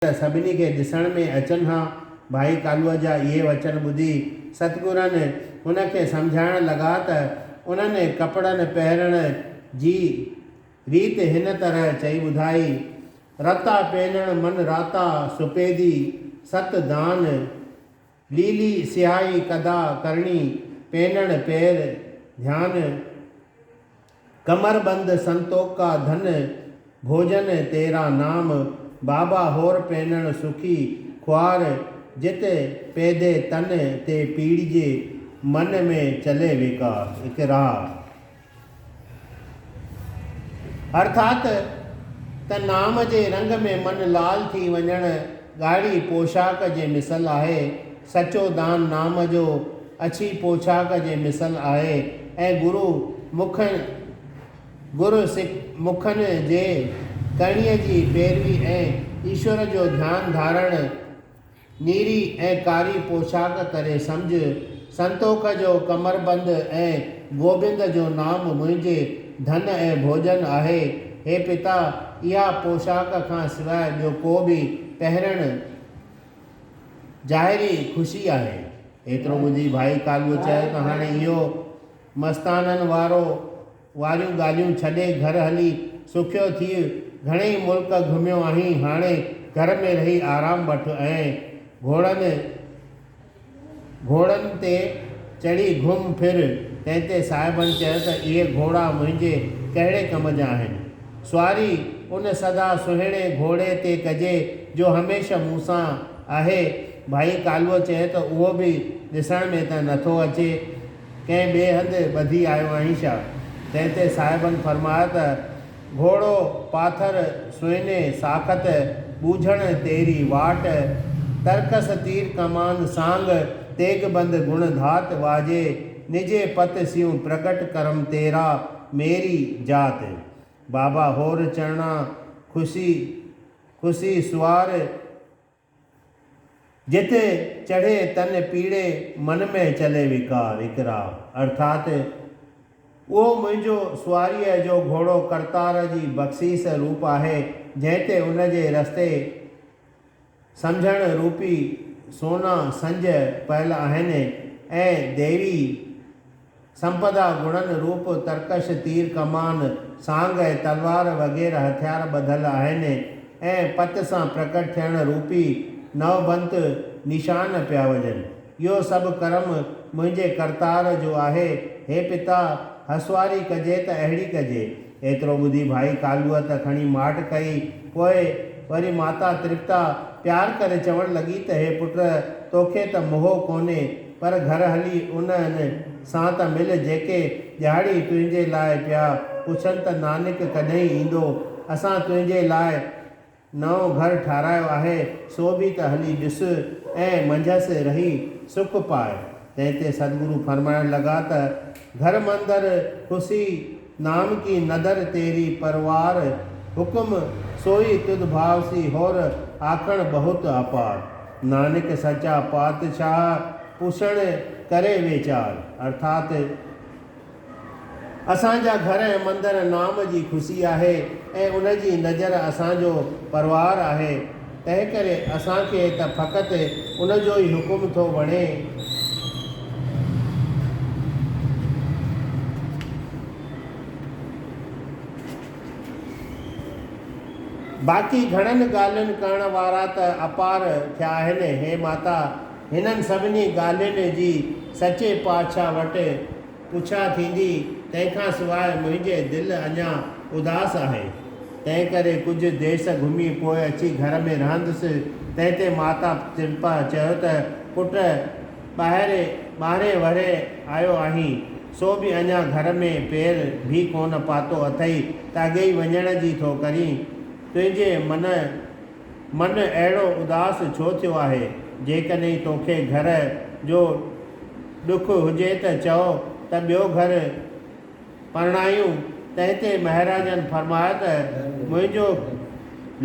सभिनी के ॾिसण में अचनि हा। भाई कालूअ जा इहे वचन ॿुधी सतगुरनि उनखे सम्झाइण लॻा त उन्हनि कपिड़नि पहिरण जी रीत हिन तरह चई ॿुधाई। रता पहिनण मन राता सुपेदी सत दान लीली सिहाई कदा करणी पहिनण पैर ध्यान कमरबंद संतोखा धन भोजन तेरा नाम बाबा होर पहिनण सुखी ख्वार जित पैदे तन ते पीड़िजे मन में चले विकार इकरार। अर्थात त नाम जे रंग में मन लाल थी वञण ॻाढ़ी पोशाक जे मिसल आहे। सचो दान नाम जो अछी पोशाक जे मिसल आहे ऐं मुखनि जे कणीअ जी पैरवी ऐं ईश्वर जो ध्यानु धारण नीरी ऐं कारी पोशाक करे सम्झ। संतोख जो कमरबंद ऐं गोबिंद जो नाम मुंहिंजे धन ऐं भोजन आहे। हे पिता इहा पोशाक खां सवाइ ॿियो को बि पहिरण ज़ाहिरी ख़ुशी आहे। एतिरो ॿुधी भाई कालूअ चयो त हाणे इहो मस्ताननि वारियूं ॻाल्हियूं छॾे घर हली सुखियो थी घणेई मुल्क घुमियो आहीं। हाणे घर में रही आराम वठि ऐं घोड़नि ते चढ़ी घुम फिर। तंहिं ते साहिबनि चयो त इहे घोड़ा मुंहिंजे कहिड़े कम जा आहिनि। सुवारी उन सदा सुहिणे घोड़े ते कजे जो हमेशह मूंसां आहे। भाई कालूअ चयो त उहो बि ॾिसण में त नथो अचे, कंहिं ॿिए हंधि ॿधी आयो आहीं छा? तंहिं ते साहिबनि फरमायो त घोड़ो पाथर सुहिने साख़त बूझण तेरी वाट तरकस तीर कमान सांग तेगबंद गुण धात वाजे निजे पत सियूं प्रगट करम तेरा मेरी जात। बाबा होर चरणा खुशी सुवार जिते चढ़े तन पीड़े मन में चले विकार इकरार। अर्थात उहो मुंहिंजो सुवारीअ जो घोड़ो करतार जी बख़्शीस रूप आहे जंहिं ते उन जे रस्ते सम्झण रूपी सोना संज पयल आहिनि ऐं देवी संपदा गुणनि रूप तरकश तीर कमान सांग ऐं तलवार वग़ैरह हथियार ॿधल आहिनि ऐं पत सां प्रकट थियण रूपी नवबंत निशान पिया वॼनि। इहो सभु कर्म मुंहिंजे करतार जो आहे। हे पिता हसवारी कजे त अहिड़ी कजे। एतिरो ॿुधी भाई कालूअ त खणी माठ कई। पोइ वरी माता तृप्ता प्यार करे चवणु लॻी त हे पुट तोखे त मोह कोन्हे पर घर हली उन्हनि सां त मिल जेके ॾियारी तुंहिंजे लाइ पिया पुछनि त नानक कॾहिं ईंदो। असां तुंहिंजे लाइ नओं घर ठारायो आहे सो बि त हली ॾिस ऐं मंझसि रही सुख पाए। तंहिं ते सतगुरु फरमाइण लॻा त घर मंदर खुशी नाम की नदर तेरी परवार हुक्म सोई तुद भावसी होर आखण बहुत अपार। नानक सचा पातशाह पुछण करे वीचार। अर्थात असांजा घर ऐं मंदर नाम जी ख़ुशी आहे ऐं उन जी नज़र असांजो परवार आहे। तंहिं करे असांखे त फ़क़ति उन जो ई हुकुम थो वणे। बाक़ी घणनि ॻाल्हियुनि करण वारा त अपार थिया आहिनि। हे माता हिननि सभिनी ॻाल्हियुनि जी सचे पातशाह वटि पुछा थींदी। तंहिंखां सवाइ मुंहिंजे दिलि अञा उदास आहे। तंहिं करे कुझु देस घुमी पोइ अची घर में रहंदुसि। तंहिं ते माता तृप्ता चयो त पुट ॿाहिरे वरे आयो आहीं सो बि अञा घर में पेर बि कोन पातो अथई त अॻे ई वञण जी थो करीं। तुंहिंजे मन अहिड़ो उदास छो थियो आहे? जेकॾहिं तोखे घर जो ॾुख हुजे त चओ त ॿियो घर परणायूं। तंहिं ते महाराजनि फरमायो त मुंहिंजो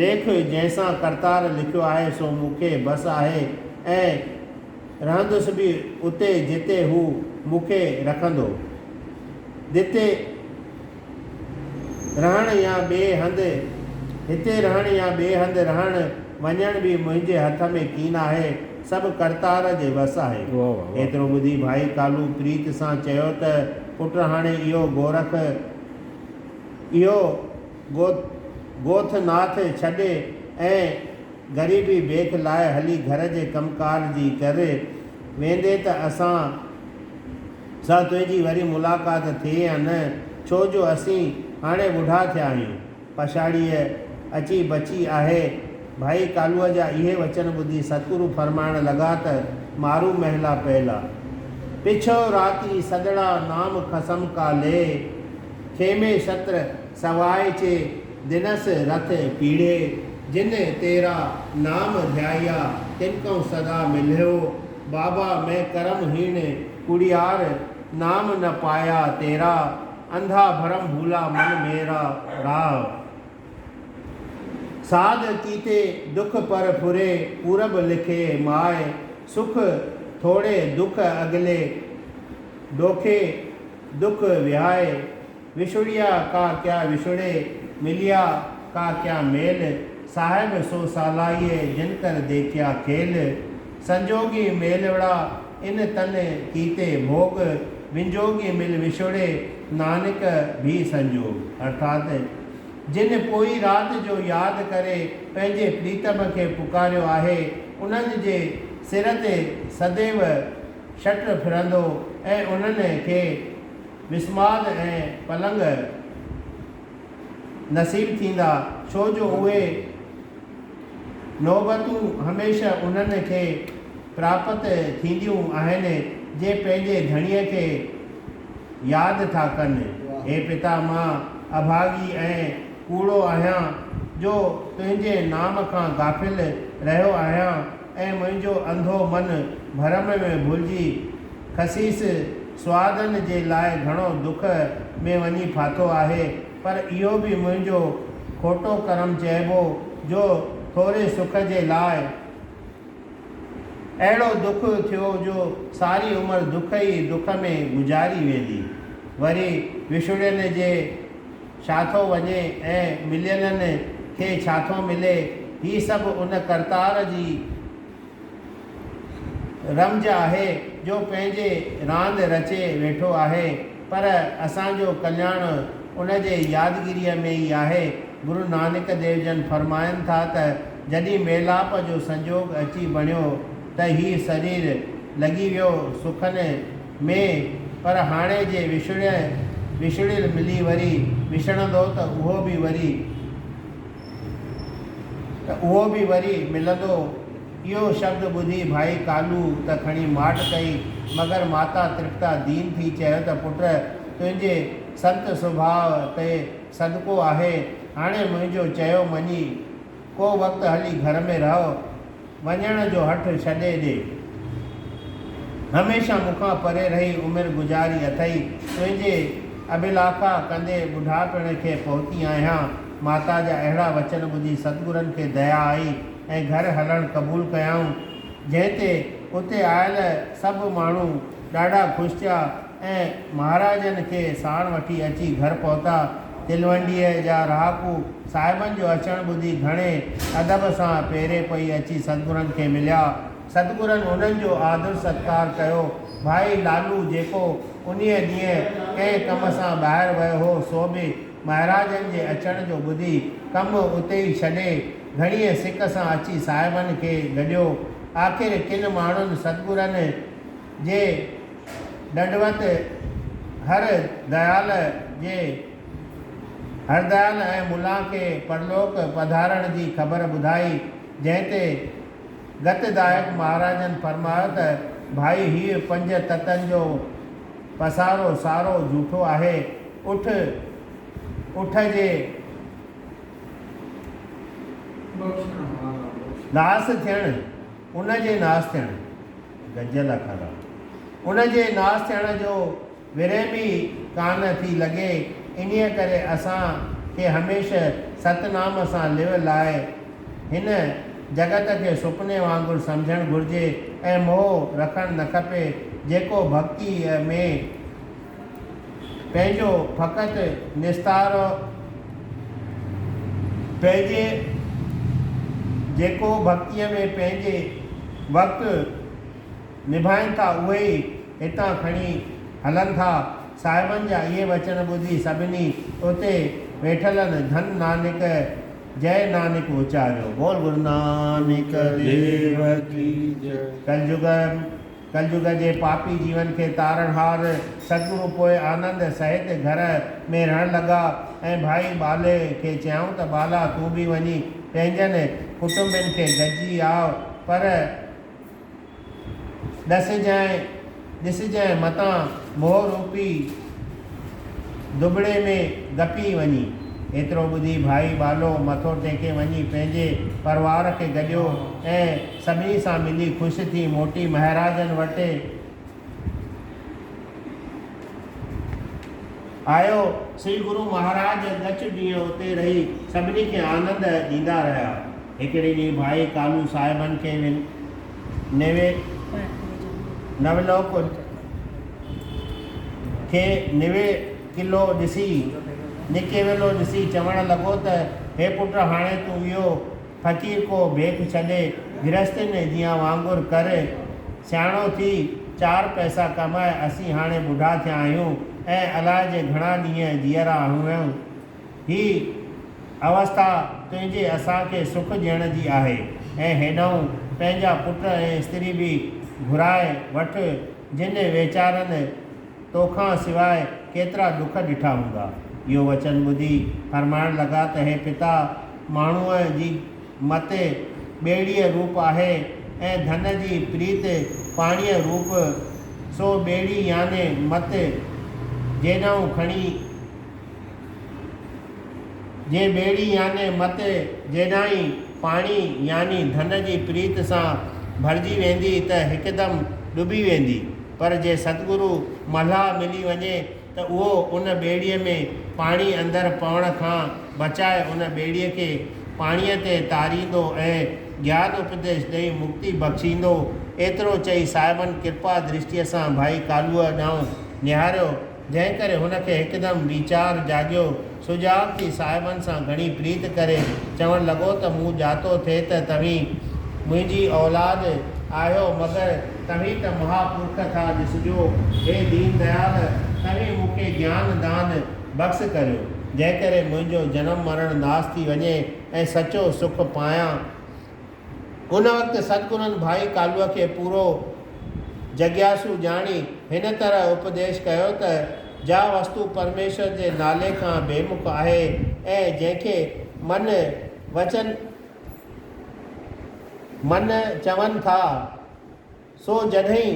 लेख जंहिंसां करतार लिखियो आहे सो मूंखे बसि आहे ऐं रहंदुसि बि उते जिते हू मूंखे रखंदो। जिते रहण या ॿिए हंधि हिते रहण या ॿिए हंधि रहण वञण बि मुंहिंजे हथ में कीन आहे, सभु करतार जे वस आहे। एतिरो ॿुधी भाई कालू प्रीत सां चयो त पुट हाणे इहो गोथनाथ छॾे ऐं ग़रीबी बेख लाइ हली घर जे कमकार जी करे वेंदे त असां सां तुंहिंजी वरी मुलाक़ात थिए या न, छो जो असीं हाणे ॿुढा थिया आहियूं, पछाड़ीअ अची बची आहे। भाई कालूअ जा इहे वचन ॿुधी सतगुरु फरमाइण लॻा त मारू महला पहला, पिछो राती सदड़ा नाम खसम का ले, खेमे शत्र सवाए चे दिनस रथ पीड़े, जिन तेरा नाम ध्याया तिनको सदा मिल्यो, बाबा मैं कर्महीन कुड़ियार नाम न पाया तेरा, अंधा भरम भूला मन मेरा राव, साध कीते दुख पर फुरे पूरब लिखे माए, सुख थोड़े दुख अगले डोखे दुख व्याए, विछुड़िया का क्या विछुड़े मिलिया का क्या मेल, साहिब सो सालाइए जिनकर देखिया खेल, संजोगी मेलवड़ा इन तन कीते भोग, विंजोगी मिल विछुड़े नानक भी संजोग। अर्थात जिन पोई रात जो यादि करे पंहिंजे प्रीतम खे पुकारियो आहे, उन्हनि जे सिर ते सदैव शट फिरंदो ऐं उन्हनि खे विस्माद ऐं पलंग नसीब थींदा, छो जो उहे नौबतूं हमेशह उन्हनि खे प्राप्त थींदियूं आहिनि जे पंहिंजे धणीअ खे यादि था कनि। हे पिता, मां अभागी ऐं कूड़ो आहियां जो तुंहिंजे नाम खां गाफ़िल रहियो आहियां ऐं मुंहिंजो अंधो मन भरम में भुलिजी खसीस स्वादनि जे लाइ घणो दुख में वञी फाथो आहे, पर इहो बि मुंहिंजो खोटो कर्म चइबो जो थोरे सुख जे लाइ अहिड़ो दुख थियो जो सारी उमिरि दुख ई दुख में गुज़ारी वेंदी। वरी विछुड़ियनि जे छाथो वञे ऐं मिलियलनि खे छाथो मिले, ही सभु उन करतार जी रमज आहे जो पंहिंजे रांदि रचे वेठो आहे, पर असांजो कल्याण उन जे यादगिरीअ में ई आहे। गुरु नानक देव जन फरमाइनि था त जॾहिं मेलाप जो संजोग अची बणियो त ही शरीर लॻी वियो सुखनि में, पर हाणे जे विछुड़ियल मिली वरी विछड़ंदो त उहो बि वरी मिलंदो। इहो शब्द ॿुधी भाई कालू त खणी माठ कई, मगर माता तृप्ता दीन थी चयो त पुट, तुंहिंजे संत स्वभाव ते सदको आहे, हाणे मुंहिंजो चयो मञी को वक़्तु हली घर में रहो, वञण जो हठ छॾे ॾे, हमेशह मूंखां परे रही उमिरि गुज़ारी अथई, तुंहिंजे अभिलाखा कंदे ॿुढापण खे पहुती आहियां। माता जा अहिड़ा वचन ॿुधी सतगुरनि खे दया आई ऐं घर हलणु क़बूल कयाऊं, जंहिं ते उते आयल सभु माण्हू ॾाढा ख़ुशि थिया ऐं महाराजनि खे साण वठी अची घर पहुता। तिलवंडीअ जा रहाकू साहिबनि जो अचणु ॿुधी घणे अदब सां पेरे पई अची सतगुरनि खे मिलिया। सतगुरनि उन्हनि जो आदर सत्कार कयो। भाई लालू जेको उन्हीअ ॾींहुं कंहिं कम सां ॿाहिरि वियो हो, सो बि महाराजनि जे अचण जो ॿुधी कमु उते ई छॾे घणीअ सिक सां अची साहिबनि खे गॾियो। आख़िर किन माण्हुनि सतगुरनि जे ॾंडवत हर दयाल ऐं मुला खे परलोक पधारण जी ख़बर ॿुधाई, जंहिं ते गतदायक महाराजनि फरमायो त भाई हीअ 5 ततनि जो पसारो सारो झूठो आहे। उठ जे नास थियण उनजे नास थियण गजल खरा उनजे नास थियण जो विरहमी कान थी लॻे। इन्हीअ करे असांखे हमेशह सतनाम सां लिव लाइ हिन जगत खे सुपने वांगुरु सम्झणु घुरिजे ऐं मोह रखणु न खपे, जेको भक्तीअ में पंहिंजो फ़क़ति निस्तारो पंहिंजे जेको भक्तीअ में पंहिंजे वक़्तु निभाइनि था उहे ई हितां खणी हलनि था। साहिबनि जा इहे वचन ॿुधी सभिनी उते वेठलनि धन नानक जय नानक उचारियो। बोल गुरु नानक देव की जय। कलयुग जे पापी जीवन खे तारणहार सतगुरु पोइ आनंद सहित घर में रहण लॻा ऐं भाई बाले खे चयऊं त बाला तूं बि वञी पंहिंजनि कुटुंबनि खे गॾिजी आव, पर ॾिसजांइ मतां मोह रूपी दुबड़े में गपी वञी। एतिरो ॿुधी भाई बालो मथो टेके वञी पंहिंजे परिवार खे गॾियो ऐं सभिनी सां मिली ख़ुशि थी मोटी महाराजनि वटि आयो। श्री गुरु महाराज गच ॾींहुं उते रही सभिनी खे आनंद ॾींदा रहिया। हिकिड़े ॾींहुं भाई कालू साहिबनि खे नवलोक खे निकेवेलो ॾिसी चवणु लॻो त हे पुट हाणे तूं इहो फ़क़ीर को भेख छॾे गृहस्थनि जीअं वांगुरु कर, सियाणो थी 4 पैसा कमाए। असीं हाणे ॿुढा थिया आहियूं ऐं अलाए जे घणा ॾींहं जीअरा आहियूं। ही अवस्था तुंहिंजे असांखे सुख ॾियण जी आहे ऐं हेॾां पंहिंजा पुट ऐं स्त्री बि घुराए वठि जिन वीचारनि तोखां सवाइ केतिरा दुख ॾिठा हूंदा। इहो वचन ॿुधी फरमाइण लॻा त हे पिता, माण्हूअ जी मत ॿेड़ीअ रूप आहे ऐं धन जी प्रीत पाणीअ रूप। सो ॿेड़ी याने मत जेॾां खणी जे ॿेड़ी याने मत जेॾां पाणी यानी धन जी प्रीत सां भरिजी वेंदी त हिकदमि डुबी वेंदी, पर जे सतगुरु मल्हाह मिली वञे त उहो उन ॿेड़ीअ में पाणी अंदरि पवण खां बचाए उन ॿेड़ीअ खे पाणीअ ते तारींदो ऐं ज्ञान उपदेश ॾेई मुक्ति बख़्शींदो। एतिरो चई साहिबनि कृपा दृष्टिअ सां भाई कालूअ ॾांहुं निहारियो, जंहिं करे हुनखे हिकदमि वीचार जाॻियो। सुजाॻ थी साहिबनि सां घणी प्रीत करे चवणु लॻो त मूं ॼातो थिए त तव्हीं मुंहिंजी औलाद आहियो, मगर तव्हीं त महापुरुष था ॾिसिजो। हे दीन दयाल, तव्हीं मूंखे ज्ञान दान बख़्श करियो, जंहिं करे मुंहिंजो जनम मरण नास थी वञे ऐं सचो सुख पायां। उन वक़्तु सतगुरुनि भाई कालूअ खे पूरो जगियासु ॼाणी हिन तरह उपदेश कयो त जा वस्तु परमेश्वर जे नाले खां बेमुख आहे ऐं जंहिंखे मन चवनि था सो जॾहिं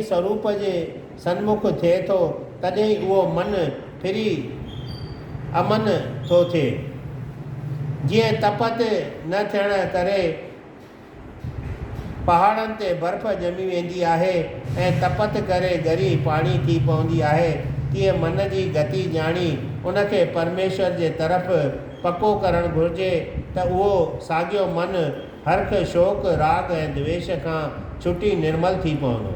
स्वरूप जे सन्मुख थिए थो तॾहिं उहो मन फिरी अमन थो थिए। जीअं तपत न थियण करे पहाड़नि ते बर्फ़ ॼमी वेंदी आहे ऐं तपत करे ॻरी पाणी थी पवंदी आहे, तीअं मन जी गति ॼाणी उनखे परमेश्वर जे तरफ़ पको करणु घुरिजे त उहो साॻियो मन हर्ष शोक राग ऐं द्वेष खां छुटी निर्मल थी पवंदो।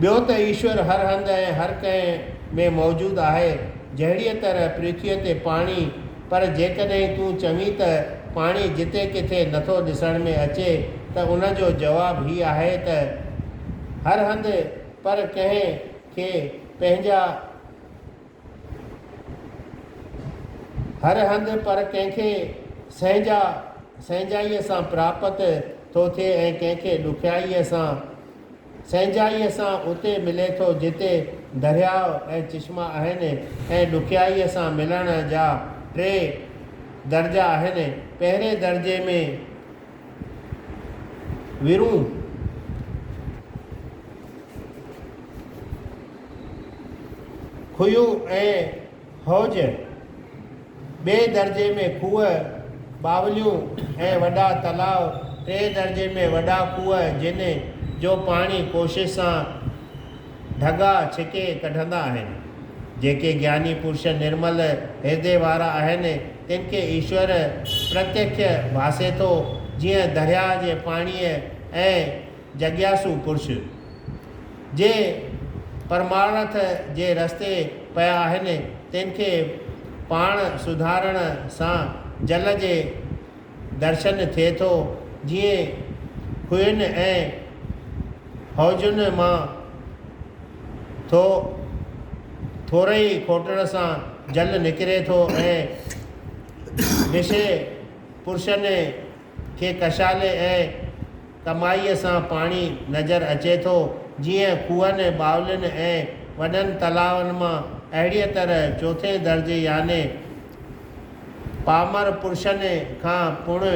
ॿियो त ईश्वर हर हंधि ऐं हर कंहिं में मौजूदु आहे। जहिड़ीअ तरह पृथ्वीअ ते पाणी, पर जेकॾहिं तूं चवीं त पाणी जिते किथे नथो ॾिसण में अचे त उनजो जवाबु हीउ आहे त हर हंधि पर कंहिंखे सहजाईअ सां प्राप्त थो थिए ऐं कंहिंखे सहजाईअ सां उते मिले थो जिते दरियाव ऐं चश्मा आहिनि ऐं ॾुखियाईअ सां मिलण जा 3 दर्जा आहिनि। पहिरें दर्जे में विरूं खुयूं ऐं हौज, ॿिए दर्जे में खूह बावलियूं ऐं वॾा तलाव, 3 दर्जे में वॾा खूह जिन जो पाणी कोशिश सां ढगा छिके कढंदा आहिनि। जेके ज्ञानी पुरुष निर्मल हृदय वारा आहिनि तिन खे ईश्वर प्रत्यक्ष भासे थो, जीअं दरिया जे पाणीअ ऐं जगियासु पुरुष जे परमार्थ जे रस्ते पिया आहिनि तिन खे पाण सुधारण सां जल जे दर्शन थिए थो। जीअं खुहनि ऐं हौजुनि मां थोरे ई खोटण सां जल निकिरे थो ऐं विषय पुरुषनि खे कशाले ऐं कमाईअ सां पाणी नज़र अचे थो। जीअं खूहनि बावलियुनि ऐं वॾनि तलावनि मां अहिड़ीअ तरह चोथें दर्जे याने पामर पुरुषनि खां पिणु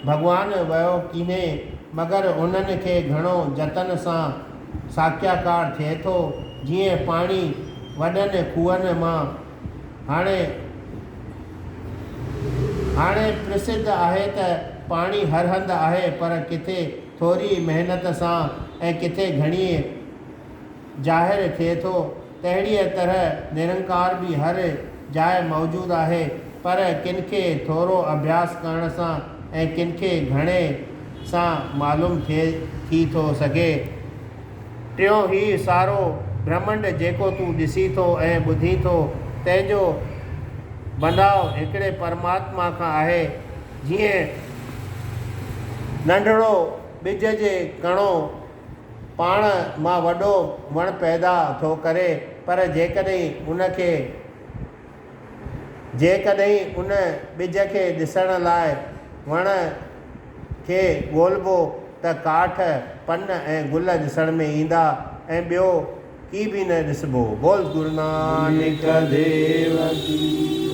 भॻवानु वियो कीने, मगर उन्हनि खे घणो जतन सां साख्याकार थिए थो। जीअं पाणी वॾनि खूहनि मां हाणे प्रसिद्ध आहे त पाणी हर हंधि आहे, पर किथे थोरी महिनत सां ऐं किथे घणी ज़ाहिर थिए थो। तहिड़ीअ तरह निरंकार बि हर जाइ मौजूदु आहे, पर किन खे थोरो अभ्यास करण सां ऐं किन खे घणे सां मालूम थी थो सघे। टियों ही सारो ब्रह्मंड जेको तूं ॾिसी थो ऐं ॿुधी थो, तंहिंजो बंधाउ हिकिड़े परमात्मा खां आहे। जीअं नंढड़ो ॿिज जे कणो पाण मां वॾो वणु पैदा थो करे, पर जेकॾहिं उन ॿिज खे ॾिसण लाइ वण खे ॻोल्हिबो त काठ, पन ऐं गुल ॾिसण में ईंदा ऐं ॿियो की बि न ॾिसबो। बोल गुरु नानक देव की।